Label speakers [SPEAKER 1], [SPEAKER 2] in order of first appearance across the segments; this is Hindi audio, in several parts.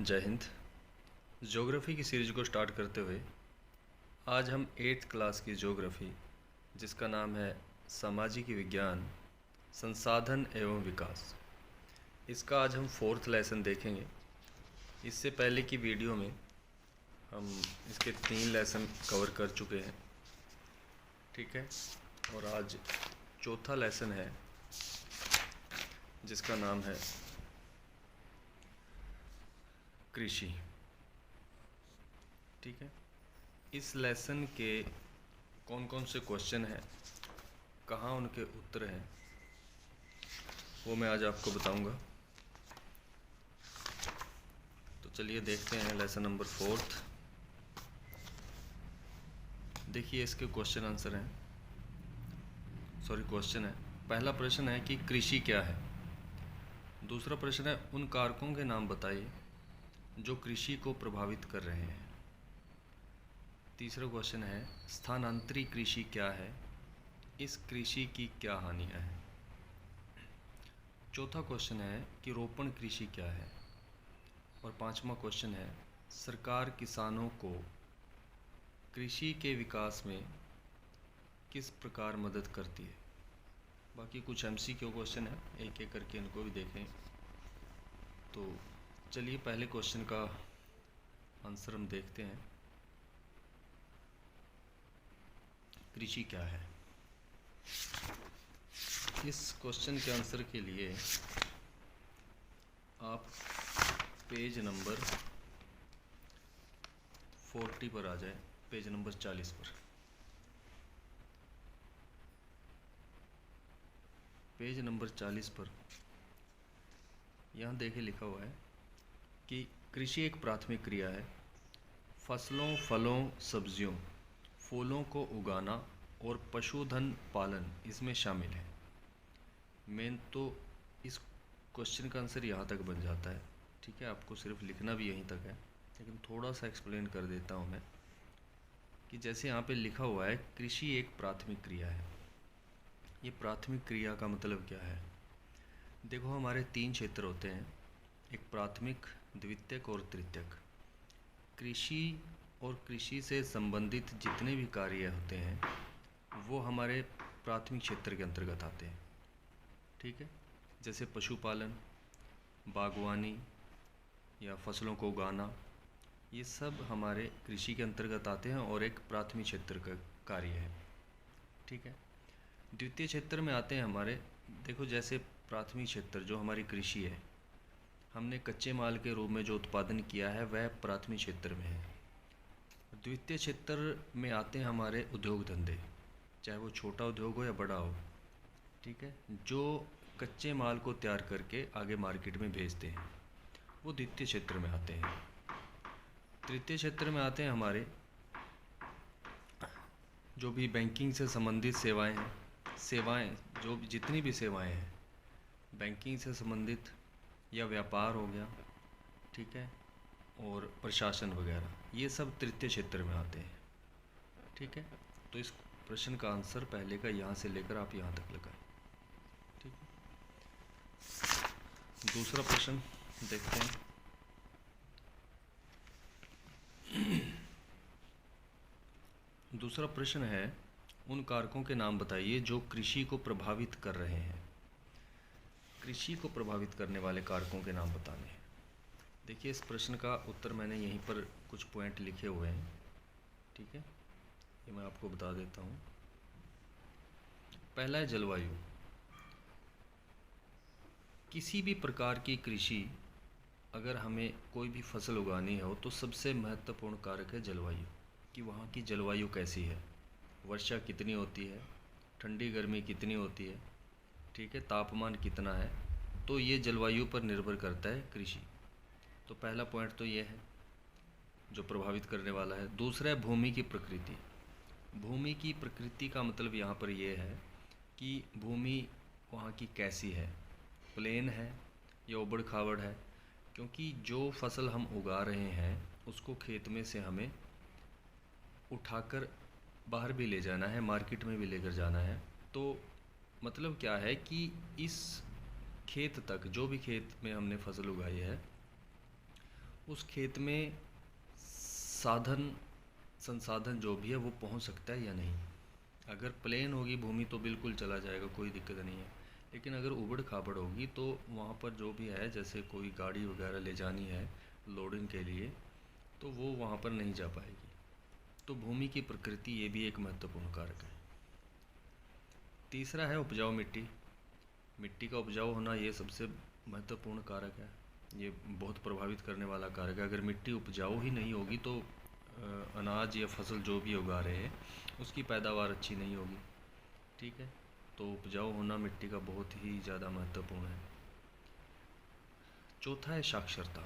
[SPEAKER 1] जय हिंद। ज्योग्राफ़ी की सीरीज को स्टार्ट करते हुए आज हम 8th क्लास की ज्योग्राफ़ी, जिसका नाम है सामाजिक विज्ञान, संसाधन एवं विकास, इसका आज हम 4th लेसन देखेंगे। इससे पहले की वीडियो में हम इसके 3 लेसन कवर कर चुके हैं, ठीक है। और आज चौथा लेसन है जिसका नाम है कृषि, ठीक है। इस लेसन के कौन कौन से क्वेश्चन हैं, कहाँ उनके उत्तर हैं, वो मैं आज आपको बताऊंगा। तो चलिए देखते हैं लेसन नंबर 4th। देखिए इसके क्वेश्चन आंसर हैं, क्वेश्चन है। पहला प्रश्न है कि कृषि क्या है। दूसरा प्रश्न है उन कारकों के नाम बताइए जो कृषि को प्रभावित कर रहे हैं। तीसरा क्वेश्चन है स्थानांतरी कृषि क्या है, इस कृषि की क्या हानियाँ हैं। चौथा क्वेश्चन है कि रोपण कृषि क्या है। और पांचवा क्वेश्चन है सरकार किसानों को कृषि के विकास में किस प्रकार मदद करती है। बाकी कुछ MCQ क्वेश्चन है, एक एक करके इनको भी देखें। तो चलिए पहले क्वेश्चन का आंसर हम देखते हैं। कृषि क्या है। इस क्वेश्चन के आंसर के लिए आप पेज नंबर 40 पर आ जाए, पेज नंबर 40 पर। पेज नंबर 40 पर यहाँ देखे लिखा हुआ है कि कृषि एक प्राथमिक क्रिया है। फसलों, फलों, सब्जियों, फूलों को उगाना और पशुधन पालन इसमें शामिल है। मेन तो इस क्वेश्चन का आंसर यहाँ तक बन जाता है, ठीक है। आपको सिर्फ लिखना भी यहीं तक है, लेकिन थोड़ा सा एक्सप्लेन कर देता हूँ मैं कि जैसे यहाँ पे लिखा हुआ है कृषि एक प्राथमिक क्रिया है। ये प्राथमिक क्रिया का मतलब क्या है। देखो हमारे 3 क्षेत्र होते हैं, एक प्राथमिक, द्वितीयक और तृतीयक। कृषि और कृषि से संबंधित जितने भी कार्य होते हैं वो हमारे प्राथमिक क्षेत्र के अंतर्गत आते हैं, ठीक है। जैसे पशुपालन, बागवानी या फसलों को उगाना, ये सब हमारे कृषि के अंतर्गत आते हैं और एक प्राथमिक क्षेत्र का कार्य है, ठीक है। द्वितीय क्षेत्र में आते हैं हमारे, देखो जैसे प्राथमिक क्षेत्र जो हमारी कृषि है, हमने कच्चे माल के रूप में जो उत्पादन किया है वह प्राथमिक क्षेत्र में है। द्वितीय क्षेत्र में आते हैं हमारे उद्योग धंधे, चाहे वो छोटा उद्योग हो या बड़ा हो, ठीक है, जो कच्चे माल को तैयार करके आगे मार्केट में भेजते हैं, वो द्वितीय क्षेत्र में आते हैं। तृतीय क्षेत्र में आते हैं हमारे जो भी बैंकिंग से संबंधित सेवाएं हैं, जो जितनी भी सेवाएं हैं बैंकिंग से संबंधित या व्यापार हो गया, ठीक है, और प्रशासन वगैरह, ये सब तृतीय क्षेत्र में आते हैं, ठीक है। तो इस प्रश्न का आंसर पहले का यहाँ से लेकर आप यहाँ तक लगाएं, ठीक है। दूसरा प्रश्न देखते हैं। दूसरा प्रश्न है उन कारकों के नाम बताइए जो कृषि को प्रभावित कर रहे हैं। कृषि को प्रभावित करने वाले कारकों के नाम बताने हैं। देखिए इस प्रश्न का उत्तर मैंने यहीं पर कुछ पॉइंट लिखे हुए हैं, ठीक है, ये मैं आपको बता देता हूँ। पहला है जलवायु। किसी भी प्रकार की कृषि, अगर हमें कोई भी फसल उगानी हो तो सबसे महत्वपूर्ण कारक है जलवायु, कि वहाँ की जलवायु कैसी है, वर्षा कितनी होती है, ठंडी गर्मी कितनी होती है, ठीक है, तापमान कितना है। तो ये जलवायु पर निर्भर करता है कृषि। तो पहला पॉइंट तो ये है जो प्रभावित करने वाला है। दूसरा है भूमि की प्रकृति। भूमि की प्रकृति का मतलब यहाँ पर ये है कि भूमि वहाँ की कैसी है, प्लेन है या उबड़ खाबड़ है, क्योंकि जो फसल हम उगा रहे हैं उसको खेत में से हमें उठाकर बाहर भी ले जाना है, मार्केट में भी लेकर जाना है। तो मतलब क्या है कि इस खेत तक, जो भी खेत में हमने फसल उगाई है, उस खेत में साधन संसाधन जो भी है वो पहुंच सकता है या नहीं। अगर प्लेन होगी भूमि तो बिल्कुल चला जाएगा, कोई दिक्कत नहीं है। लेकिन अगर उबड़ खाबड़ होगी तो वहाँ पर जो भी है, जैसे कोई गाड़ी वगैरह ले जानी है लोडिंग के लिए, तो वो वहाँ पर नहीं जा पाएगी। तो भूमि की प्रकृति ये भी एक महत्वपूर्ण कारक है। तीसरा है उपजाऊ मिट्टी। मिट्टी का उपजाऊ होना ये सबसे महत्वपूर्ण कारक है, ये बहुत प्रभावित करने वाला कारक है। अगर मिट्टी उपजाऊ ही नहीं होगी तो अनाज या फसल जो भी उगा रहे हैं उसकी पैदावार अच्छी नहीं होगी। ठीक है, तो उपजाऊ होना मिट्टी का बहुत ही ज़्यादा महत्वपूर्ण है। चौथा है साक्षरता।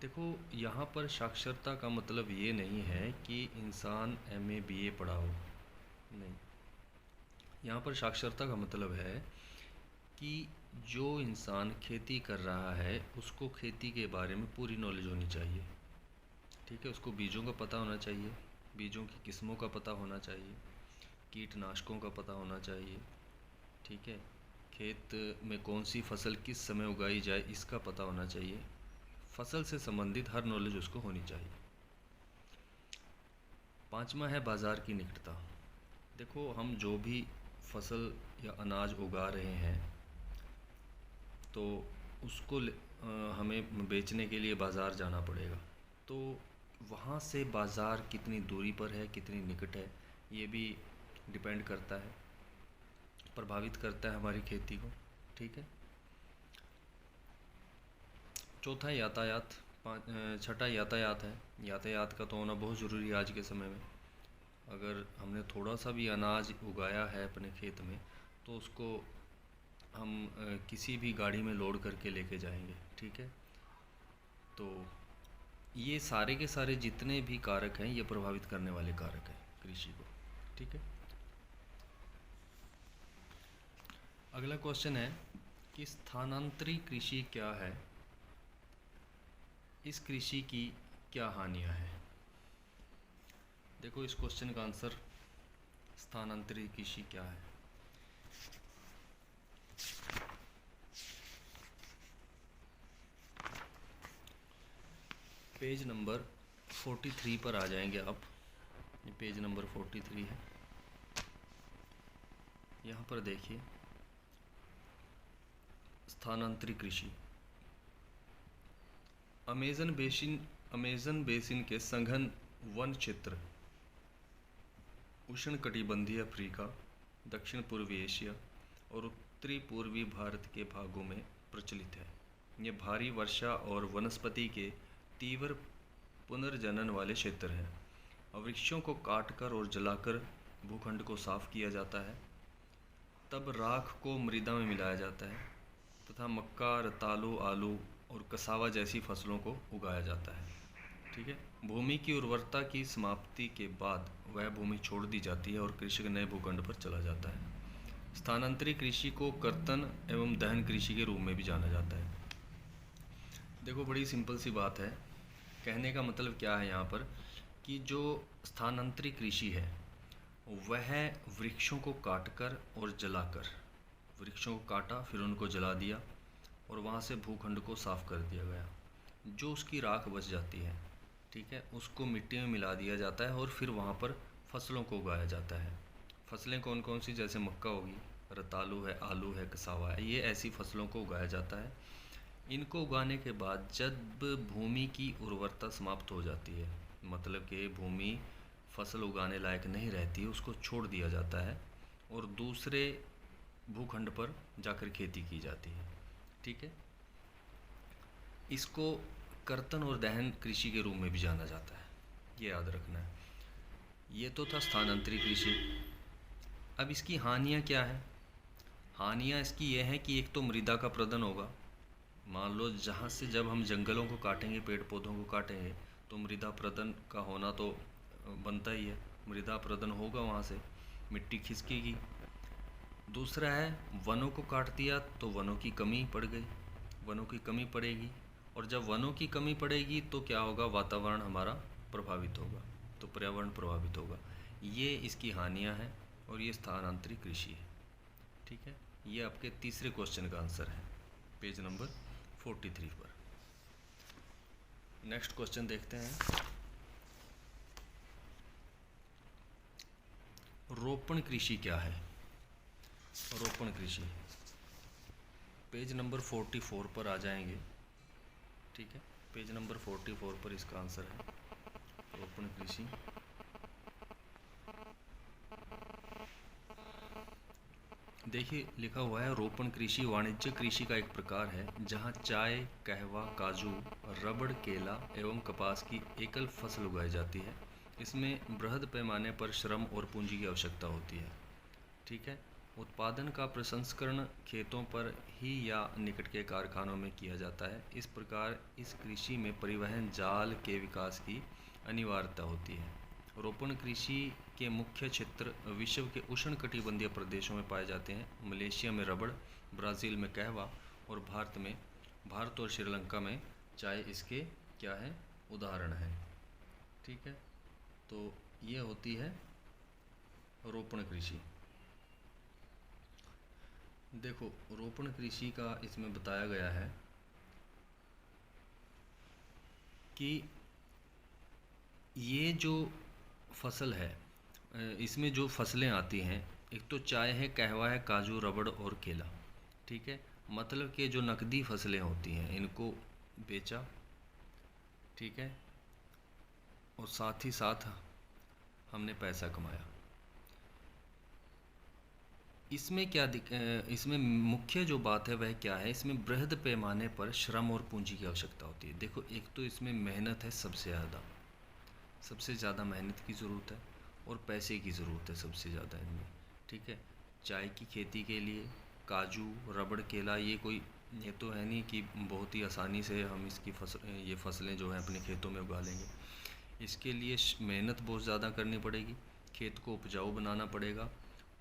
[SPEAKER 1] देखो, यहाँ पर साक्षरता का मतलब ये नहीं है कि इंसान एमए बीए पढ़ा हो, नहीं। यहाँ पर साक्षरता का मतलब है कि जो इंसान खेती कर रहा है उसको खेती के बारे में पूरी नॉलेज होनी चाहिए। ठीक है, उसको बीजों का पता होना चाहिए, बीजों की किस्मों का पता होना चाहिए, कीटनाशकों का पता होना चाहिए। ठीक है, खेत में कौन सी फसल किस समय उगाई जाए इसका पता होना चाहिए। फसल से संबंधित हर नॉलेज उसको होनी चाहिए। पांचवा है बाज़ार की निकटता। देखो, हम जो भी फसल या अनाज उगा रहे हैं तो उसको हमें बेचने के लिए बाज़ार जाना पड़ेगा। तो वहाँ से बाज़ार कितनी दूरी पर है, कितनी निकट है, ये भी डिपेंड करता है, प्रभावित करता है हमारी खेती को। ठीक है, चौथा यातायात। छठा यातायात है। यातायात का तो होना बहुत ज़रूरी है आज के समय में। अगर हमने थोड़ा सा भी अनाज उगाया है अपने खेत में तो उसको हम किसी भी गाड़ी में लोड करके लेके जाएंगे। ठीक है, तो ये सारे के सारे जितने भी कारक हैं ये प्रभावित करने वाले कारक हैं कृषि को। ठीक है, अगला क्वेश्चन है कि स्थानांतरी कृषि क्या है, इस कृषि की क्या हानियां हैं। देखो, इस क्वेश्चन का आंसर स्थानांतरी कृषि क्या है। पेज नंबर 43 पर आ जाएंगे आप। ये पेज नंबर 43 है। यहाँ पर देखिए, स्थानांतरी कृषि। अमेज़न बेसिन के सघन वन क्षेत्र उष्णकटिबंधीय अफ्रीका, दक्षिण पूर्वी एशिया और उत्तरी पूर्वी भारत के भागों में प्रचलित है। ये भारी वर्षा और वनस्पति के तीव्र पुनर्जनन वाले क्षेत्र हैं। वृक्षों को काटकर और जलाकर भूखंड को साफ किया जाता है, तब राख को मृदा में मिलाया जाता है तथा मक्का, रतालू, आलू और कसावा जैसी फसलों को उगाया जाता है। ठीक है, भूमि की उर्वरता की समाप्ति के बाद वह भूमि छोड़ दी जाती है और कृषक नए भूखंड पर चला जाता है। स्थानांतरी कृषि को कर्तन एवं दहन कृषि के रूप में भी जाना जाता है। देखो, बड़ी सिंपल सी बात है। कहने का मतलब क्या है यहाँ पर कि जो स्थानांतरी कृषि है वह वृक्षों को काटकर और जलाकर, वृक्षों को काटा फिर उनको जला दिया और वहाँ से भूखंड को साफ कर दिया गया। जो उसकी राख बच जाती है, ठीक है, उसको मिट्टी में मिला दिया जाता है और फिर वहाँ पर फसलों को उगाया जाता है। फसलें कौन कौन सी, जैसे मक्का होगी, रतालू है, आलू है, कसावा है, ये ऐसी फसलों को उगाया जाता है। इनको उगाने के बाद जब भूमि की उर्वरता समाप्त हो जाती है, मतलब कि भूमि फसल उगाने लायक नहीं रहती, उसको छोड़ दिया जाता है और दूसरे भूखंड पर जाकर खेती की जाती है। ठीक है, इसको कर्तन और दहन कृषि के रूप में भी जाना जाता है, ये याद रखना है। ये तो था स्थानांतरी कृषि। अब इसकी हानियाँ क्या है। हानियाँ इसकी ये हैं कि एक तो मृदा का प्रदन होगा। मान लो जहाँ से जब हम जंगलों को काटेंगे, पेड़ पौधों को काटेंगे, तो मृदा प्रदन का होना तो बनता ही है। मृदा प्रदन होगा, वहाँ से मिट्टी खिसकेगी। दूसरा है, वनों को काट दिया तो वनों की कमी पड़ गई, वनों की कमी पड़ेगी, और जब वनों की कमी पड़ेगी तो क्या होगा, वातावरण हमारा प्रभावित होगा, तो पर्यावरण प्रभावित होगा। ये इसकी हानियाँ हैं और ये स्थानांतरी कृषि है। ठीक है, ये आपके तीसरे क्वेश्चन का आंसर है पेज नंबर 43 पर। नेक्स्ट क्वेश्चन देखते हैं। रोपण कृषि क्या है? रोपण कृषि पेज नंबर 44 पर आ जाएंगे। ठीक है, पेज नंबर 44 पर इसका आंसर है रोपण कृषि। देखिए लिखा हुआ है, रोपण कृषि वाणिज्य कृषि का एक प्रकार है जहां चाय, कहवा, काजू, रबड़, केला एवं कपास की एकल फसल उगाई जाती है। इसमें बृहद पैमाने पर श्रम और पूंजी की आवश्यकता होती है। ठीक है, उत्पादन का प्रसंस्करण खेतों पर ही या निकट के कारखानों में किया जाता है। इस प्रकार इस कृषि में परिवहन जाल के विकास की अनिवार्यता होती है। रोपण कृषि के मुख्य क्षेत्र विश्व के उष्णकटिबंधीय प्रदेशों में पाए जाते हैं। मलेशिया में रबड़, ब्राज़ील में कहवा और भारत और श्रीलंका में चाय इसके क्या है, उदाहरण हैं। ठीक है, तो ये होती है रोपण कृषि। देखो रोपण कृषि का इसमें बताया गया है कि ये जो फसल है, इसमें जो फसलें आती हैं, एक तो चाय है, कहवा है, काजू, रबड़ और केला। ठीक है, मतलब कि जो नकदी फसलें होती हैं इनको बेचा। ठीक है, और साथ ही साथ हमने पैसा कमाया। इसमें इसमें मुख्य जो बात है वह क्या है, इसमें बृहद पैमाने पर श्रम और पूंजी की आवश्यकता होती है। देखो एक तो इसमें मेहनत है, सबसे ज़्यादा मेहनत की ज़रूरत है और पैसे की ज़रूरत है सबसे ज़्यादा इनमें। ठीक है, चाय की खेती के लिए काजू, रबड़, केला ये तो है नहीं कि बहुत ही आसानी से हम ये फसलें जो हैं अपने खेतों में उगा लेंगे। इसके लिए मेहनत बहुत ज़्यादा करनी पड़ेगी, खेत को उपजाऊ बनाना पड़ेगा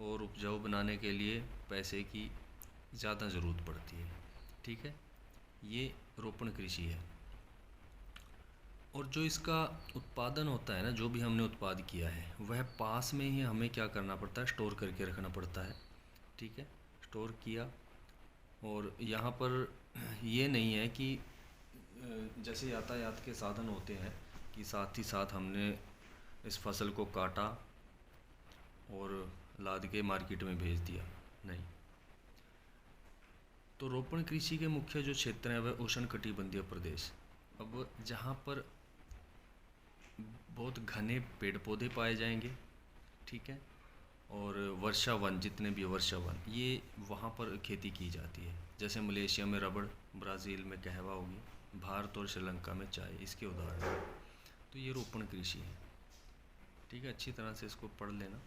[SPEAKER 1] और उपजाऊ बनाने के लिए पैसे की ज़्यादा ज़रूरत पड़ती है। ठीक है, ये रोपण कृषि है। और जो इसका उत्पादन होता है ना, जो भी हमने उत्पाद किया है वह पास में ही हमें क्या करना पड़ता है, स्टोर करके रखना पड़ता है। ठीक है, स्टोर किया। और यहाँ पर ये नहीं है कि जैसे यातायात के साधन होते हैं कि साथ ही साथ हमने इस फसल को काटा और लाद के मार्केट में भेज दिया, नहीं। तो रोपण कृषि के मुख्य जो क्षेत्र हैं वह उष्णकटिबंधीय प्रदेश। अब जहाँ पर बहुत घने पेड़ पौधे पाए जाएंगे, ठीक है, और वर्षावन, जितने भी वर्षावन, ये वहाँ पर खेती की जाती है। जैसे मलेशिया में रबड़, ब्राज़ील में कहवा होगी, भारत और श्रीलंका में चाय इसके उदाहरण हैं। तो ये रोपण कृषि है। ठीक है, अच्छी तरह से इसको पढ़ लेना।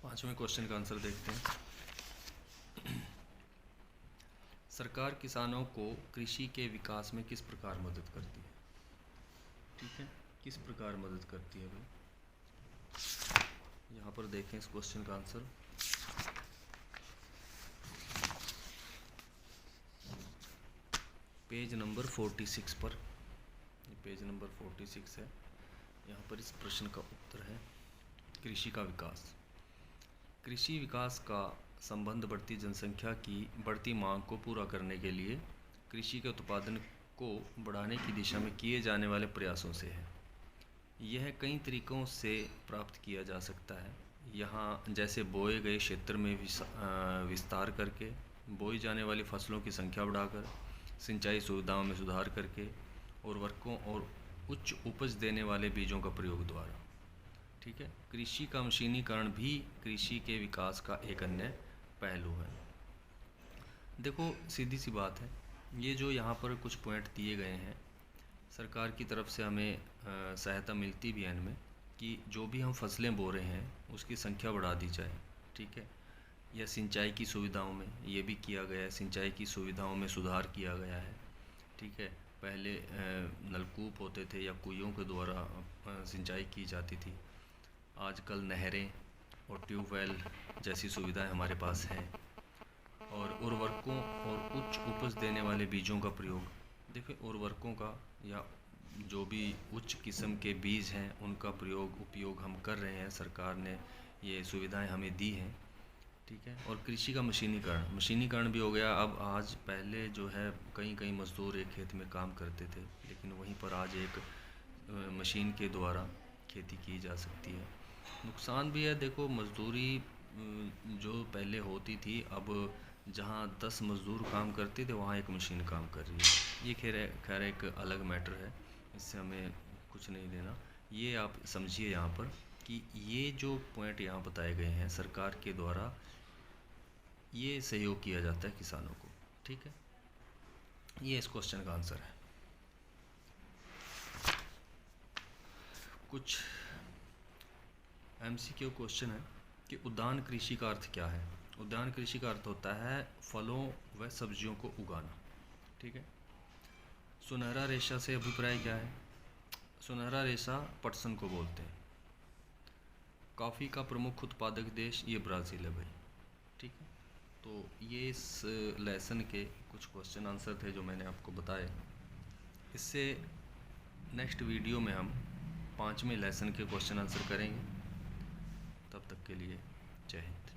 [SPEAKER 1] 5वें क्वेश्चन का आंसर देखते हैं। सरकार किसानों को कृषि के विकास में किस प्रकार मदद करती है? ठीक है, किस प्रकार मदद करती है भाई, यहाँ पर देखें इस क्वेश्चन का आंसर। पेज नंबर 46 पर, ये पेज नंबर 46 है, यहाँ पर इस प्रश्न का उत्तर है कृषि का विकास। कृषि विकास का संबंध बढ़ती जनसंख्या की बढ़ती मांग को पूरा करने के लिए कृषि के उत्पादन को बढ़ाने की दिशा में किए जाने वाले प्रयासों से है। यह कई तरीकों से प्राप्त किया जा सकता है। यहाँ जैसे बोए गए क्षेत्र में विस्तार करके, बोई जाने वाली फसलों की संख्या बढ़ाकर, सिंचाई सुविधाओं में सुधार करके, उर्वरकों और उच्च उपज देने वाले बीजों का प्रयोग द्वारा। ठीक है, कृषि का मशीनीकरण भी कृषि के विकास का एक अन्य पहलू है। देखो सीधी सी बात है, ये जो यहाँ पर कुछ पॉइंट दिए गए हैं, सरकार की तरफ से हमें सहायता मिलती भी है इनमें कि जो भी हम फसलें बो रहे हैं उसकी संख्या बढ़ा दी जाए। ठीक है, या सिंचाई की सुविधाओं में ये भी किया गया है, सिंचाई की सुविधाओं में सुधार किया गया है। ठीक है, पहले नलकूप होते थे या कुइयों के द्वारा सिंचाई की जाती थी। आजकल नहरें और ट्यूबवेल जैसी सुविधाएं हमारे पास हैं। और उर्वरकों और उच्च उपज देने वाले बीजों का प्रयोग, देखिए उर्वरकों का या जो भी उच्च किस्म के बीज हैं उनका उपयोग हम कर रहे हैं। सरकार ने ये सुविधाएं हमें दी हैं। ठीक है। और कृषि का मशीनीकरण भी हो गया। अब आज पहले जो है कई कई मज़दूर एक खेत में काम करते थे, लेकिन वहीं पर आज एक मशीन के द्वारा खेती की जा सकती है। नुकसान भी है, देखो मज़दूरी जो पहले होती थी, अब जहाँ 10 मज़दूर काम करते थे वहाँ एक मशीन काम कर रही है। ये खैर एक अलग मैटर है, इससे हमें कुछ नहीं लेना। ये आप समझिए यहाँ पर कि ये जो पॉइंट यहाँ बताए गए हैं सरकार के द्वारा, ये सहयोग किया जाता है किसानों को। ठीक है, ये इस क्वेश्चन का आंसर है। कुछ MCQ क्वेश्चन है कि उद्यान कृषि का अर्थ क्या है। उद्यान कृषि का अर्थ होता है फलों व सब्जियों को उगाना। ठीक है। सुनहरा रेशा से अभिप्राय क्या है। सुनहरा रेशा पटसन को बोलते हैं। कॉफ़ी का प्रमुख उत्पादक देश ये ब्राज़ील है भाई। ठीक है। तो ये इस लेसन के कुछ क्वेश्चन आंसर थे जो मैंने आपको बताए। इससे नेक्स्ट वीडियो में हम 5वें लेसन के क्वेश्चन आंसर करेंगे। तब तक के लिए जय हिंद।